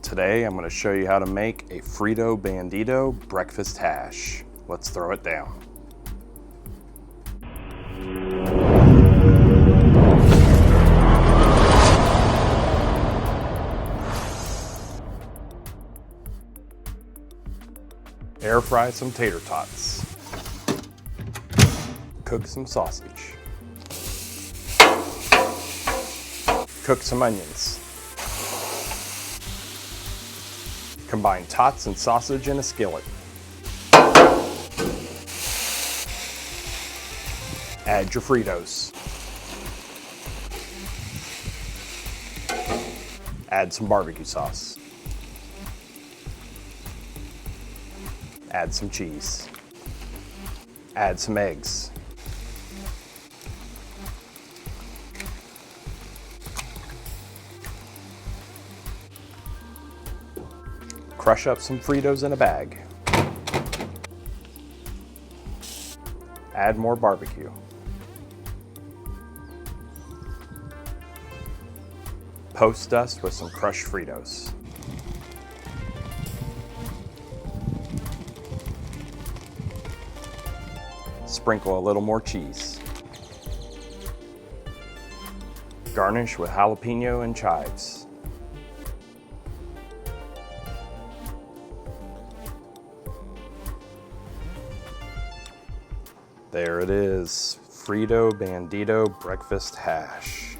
Today I'm going to show you how to make a Frito Bandito Breakfast Hash. Let's throw it down. Air fry some tater tots. Cook some sausage. Cook some onions. Combine tots and sausage in a skillet. Add your Fritos. Add some barbecue sauce. Add some cheese. Add some eggs. Crush up some Fritos in a bag. Add more barbecue. Post dust with some crushed Fritos. Sprinkle a little more cheese. Garnish with jalapeno and chives. There it is, Frito Bandito Breakfast Hash.